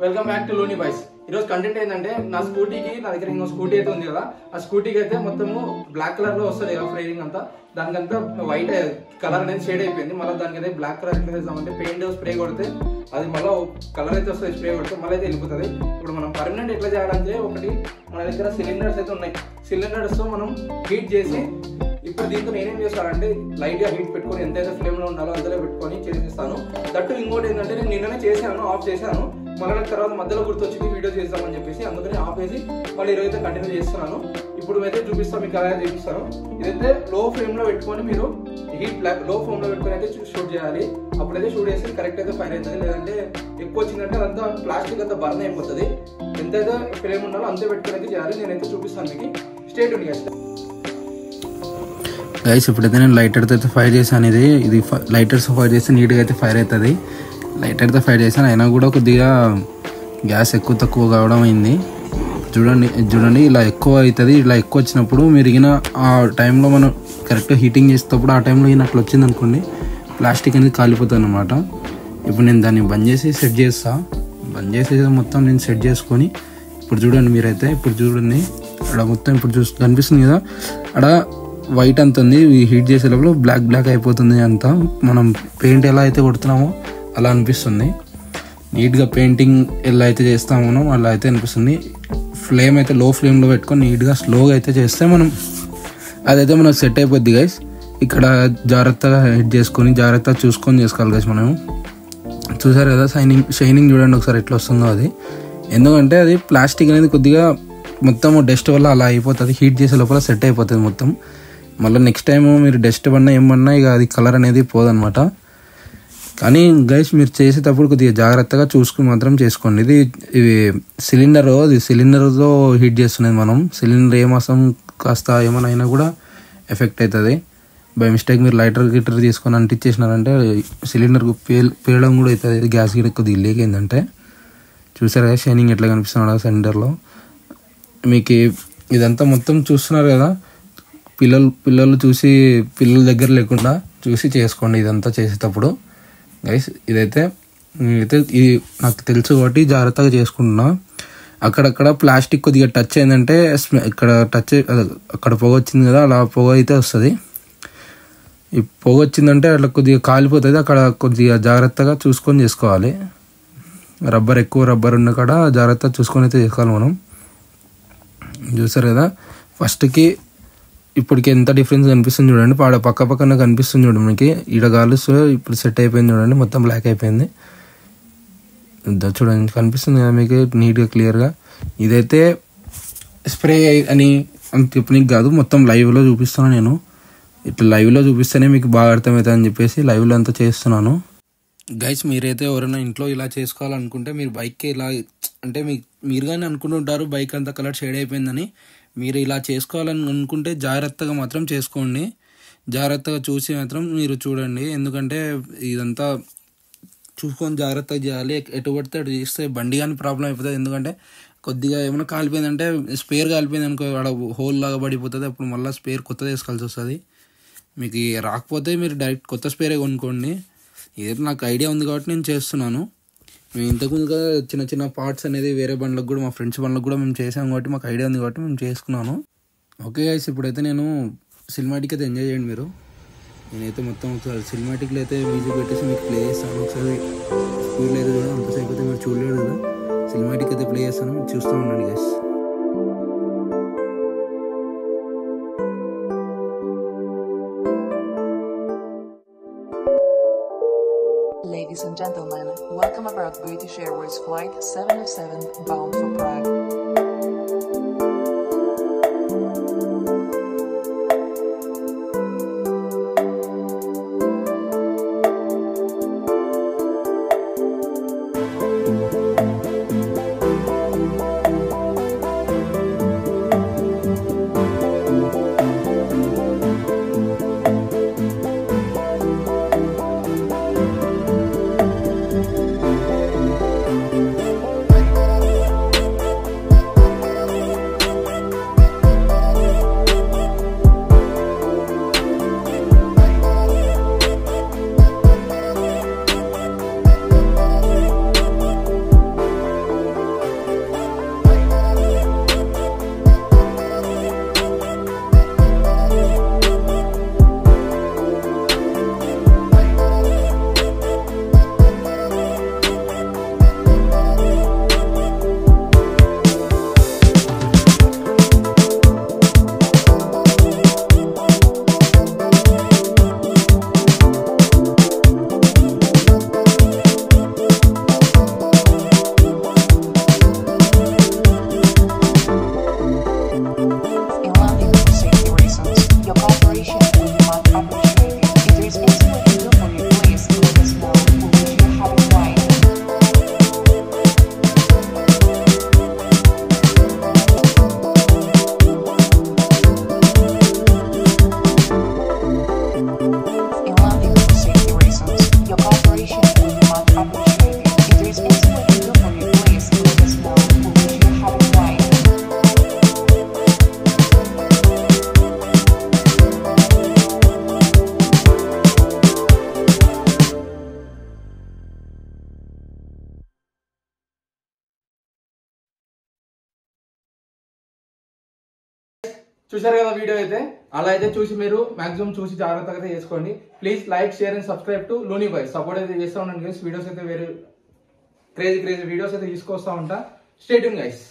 Welcome back to లోని boys. ఈరోజు content ఏంటంటే నా స్కూటీకి, నా దగ్గర ఇంకో స్కూటీ అయితే ఉంది కదా, ఆ స్కూటీకి అయితే మొత్తము బ్లాక్ కలర్ లో వస్తుంది కదా ఫ్రేరింగ్ అంతా, దానికంతా వైట్ కలర్ అనేది షేడ్ అయిపోయింది. మళ్ళీ దానికి అయితే బ్లాక్ కలర్ ఎట్లా చేస్తామంటే పెయింట్ స్ప్రే కొడితే అది మళ్ళీ కలర్ అయితే వస్తుంది, స్ప్రే కొడితే మళ్ళీ అయితే వెళ్ళిపోతుంది. ఇప్పుడు మనం పర్మనెంట్ ఎట్లా చేయాలంటే, ఒకటి మన దగ్గర సిలిండర్స్ అయితే ఉన్నాయి, సిలిండర్స్ తో మనం హీట్ చేసి, ఇప్పుడు దీంతో నేనేం చేస్తానంటే లైట్ గా హీట్ పెట్టుకొని ఎంతైతే ఫ్లేమ్ లో ఉండాలో అంతలో పెట్టుకొని చేసేస్తాను. దట్టు ఇంకోటి ఏంటంటే నేను నిన్ననే చేశాను, ఆఫ్ చేశాను, మళ్ళీ తర్వాత మధ్యలో గుర్తొచ్చింది వీడియో చేద్దామని చెప్పేసి అందుకని ఆఫ్ చేసి మళ్ళీ ఈరోజు అయితే కంటిన్యూ చేస్తున్నాను. ఇప్పుడు అయితే చూపిస్తాను, మీకు అలా చూపిస్తాను. ఇదైతే లో ఫ్లేమ్ లో పెట్టుకొని మీరు లో ఫ్లేమ్ లో పెట్టుకొని అయితే షూట్ చేయాలి. అప్పుడైతే షూట్ చేసి కరెక్ట్ అయితే ఫైర్ అవుతుంది. లేదంటే ఎక్కువ వచ్చిందంటే అదంతా ప్లాస్టిక్ అంతా బర్న్ అయిపోతుంది. ఎంతైతే ఫ్లేమ్ ఉండాలో అంతే పెట్టుకొని అయితే చేయాలి. నేనైతే చూపిస్తాను మీకు. స్టేట్ ఉంది గైస్. ఇప్పుడైతే నేను లైటర్తో అయితే ఫైర్ చేశాను. ఇది లైటర్స్ ఫైర్ చేస్తే నీట్గా అయితే ఫైర్ అవుతుంది. లైటర్తో ఫైర్ చేశాను, అయినా కూడా కొద్దిగా గ్యాస్ ఎక్కువ తక్కువ కావడం అయింది. చూడండి ఇలా ఎక్కువ అవుతుంది. ఇలా ఎక్కువ వచ్చినప్పుడు మెరిగిన ఆ టైంలో మనం కరెక్ట్గా హీటింగ్ చేసేటప్పుడు ఆ టైంలో ఈయనట్లు వచ్చింది అనుకోండి, ప్లాస్టిక్ అనేది కాలిపోతుంది అనమాట. ఇప్పుడు నేను దాన్ని బంద్ చేసి సెట్ చేస్తాను. బంద్ చేసి మొత్తం నేను సెట్ చేసుకొని, ఇప్పుడు చూడండి మీరైతే, ఇప్పుడు చూడండి అక్కడ మొత్తం ఇప్పుడు కనిపిస్తుంది కదా, అక్కడ వైట్ అంత ఉంది. హీట్ చేసే లోపల బ్లాక్ అయిపోతుంది అంతా. మనం పెయింట్ ఎలా అయితే కొడుతున్నామో అలా అనిపిస్తుంది. నీట్గా పెయింటింగ్ ఎలా అయితే చేస్తామో మనం అలా అయితే అనిపిస్తుంది. ఫ్లేమ్ అయితే లో ఫ్లేమ్లో పెట్టుకొని నీట్గా స్లోగా అయితే చేస్తే మనం అదైతే మనకు సెట్ అయిపోద్ది గైస్. ఇక్కడ జాగ్రత్తగా హీట్ చేసుకొని జాగ్రత్తగా చూసుకొని చేసుకోవాలి గైస్. మనం చూసారు కదా షైనింగ్ చూడండి ఒకసారి ఎట్లా వస్తుందో అది. ఎందుకంటే అది ప్లాస్టిక్ అనేది కొద్దిగా మొత్తం డస్ట్ వల్ల అలా అయిపోతుంది. హీట్ చేసే లోపల సెట్ అయిపోతుంది మొత్తం. మళ్ళీ నెక్స్ట్ టైం మీరు డస్ట్ పడినా ఏమన్నా ఇక అది కలర్ అనేది పోదనమాట. కానీ గైస్ మీరు చేసేటప్పుడు కొద్దిగా జాగ్రత్తగా చూసుకుని మాత్రం చేసుకోండి. ఇది సిలిండర్తో హీట్ చేస్తున్నది మనం. సిలిండర్ ఏమాసం కాస్త ఏమైనా అయినా కూడా ఎఫెక్ట్ అవుతుంది. బై మిస్టేక్ మీరు లైటర్ గిటర్ తీసుకొని అంటించేసినారంటే సిలిండర్కు పేలడం కూడా అవుతుంది. గ్యాస్ గిట్ట కొద్దిగా లీక్ అయిందంటే. చూసారు కదా షైనింగ్ ఎట్లా కనిపిస్తున్నాడు సిలిండర్లో మీకు. ఇదంతా మొత్తం చూస్తున్నారు కదా, పిల్లలు చూసి పిల్లల దగ్గర లేకుండా చూసి చేసుకోండి ఇదంతా చేసేటప్పుడు గైస్. ఇదైతే ఇది నాకు తెలుసు కాబట్టి జాగ్రత్తగా చేసుకుంటున్నా. అక్కడక్కడ ప్లాస్టిక్ కొద్దిగా టచ్ అయిందంటే ఇక్కడ అక్కడ పొగ వచ్చింది కదా, అలా పొగ అయితే వస్తుంది. ఈ పొగ వచ్చిందంటే అట్లా కొద్దిగా కాలిపోతుంది. అక్కడ కొద్దిగా జాగ్రత్తగా చూసుకొని చేసుకోవాలి. ఎక్కువ రబ్బర్ ఉన్న కాడ జాగ్రత్తగా చూసుకొని అయితే చేసుకోవాలి మనం. చూసారు కదా ఫస్ట్కి ఇప్పటికి ఎంత డిఫరెన్స్ కనిపిస్తుంది చూడండి. పక్క పక్కన కనిపిస్తుంది చూడండి మనకి. ఈడ గాలుస్తూ ఇప్పుడు సెట్ అయిపోయింది చూడండి, మొత్తం బ్లాక్ అయిపోయింది చూడండి, కనిపిస్తుంది కదా మీకు నీట్గా క్లియర్గా. ఇదైతే స్ప్రే అని చెప్పనీకి కాదు, మొత్తం లైవ్లో చూపిస్తున్నాను నేను. ఇట్లా లైవ్లో చూపిస్తేనే మీకు బాగా అర్థమవుతుంది అని చెప్పేసి లైవ్లో అంతా చేస్తున్నాను గైస్. మీరైతే ఎవరైనా ఇంట్లో ఇలా చేసుకోవాలనుకుంటే మీరు బైక్కి ఇలా అంటే మీరు కానీ అనుకుంటుంటారు బైక్ అంతా కలర్ షేడ్ అయిపోయిందని. మీరు ఇలా చేసుకోవాలని అనుకుంటే జాగ్రత్తగా మాత్రం చేసుకోండి. జాగ్రత్తగా చూసి మాత్రం మీరు చూడండి. ఎందుకంటే ఇదంతా చూసుకొని జాగ్రత్తగా చేయాలి. ఎటు పడితే అటు చేస్తే బండి కానీ ప్రాబ్లం అయిపోతుంది. ఎందుకంటే కొద్దిగా ఏమైనా కాలిపోయిందంటే స్పేర్ కాలిపోయింది అనుకో, అక్కడ హోల్ లాగా పడిపోతుంది. అప్పుడు మళ్ళీ స్పేర్ కొత్తది వేసుకోవాల్సి వస్తుంది. మీకు రాకపోతే మీరు డైరెక్ట్ కొత్త స్పేరే కొనుక్కోండి. ఇదైతే నాకు ఐడియా ఉంది కాబట్టి నేను చేస్తున్నాను. మేము ఇంతకుముందుగా చిన్న పార్ట్స్ అనేది వేరే బండ్లకు కూడా, మా ఫ్రెండ్స్ బండ్లకు కూడా మేము చేసాం కాబట్టి మాకు ఐడియా ఉంది కాబట్టి మేము చేసుకున్నాను. ఓకే గైస్, ఇప్పుడైతే నేను సినిమాటిక్ అయితే ఎంజాయ్ చేయండి మీరు. నేనైతే మొత్తం ఒకసారి సినిమాటిక్లో అయితే మ్యూజిక్ పెట్టేసి మీకు ప్లే చేస్తాను. ఒకసారి స్పీడ్లో అయితే కూడా అంతసేపు అయితే మీరు చూడలేడు కదా, సినిమాటిక్ అయితే ప్లే చేస్తాను, చూస్తూ ఉండండి guys. Ladies and gentlemen, welcome aboard British Airways Flight 707 bound for Prague. చూసారు కదా వీడియో అయితే, అలా అయితే చూసి మీరు మాక్సిమం చూసి జాగ్రత్తగా అయితే చేసుకోండి. Please like, share and subscribe to లోనీ బాయ్. సపోర్ట్ అయితే చేస్తూ ఉండండి గైస్. వీడియోస్ అయితే వేరే క్రేజీ వీడియోస్ అయితే తీసుకొస్తా ఉంటా. Stay tune guys.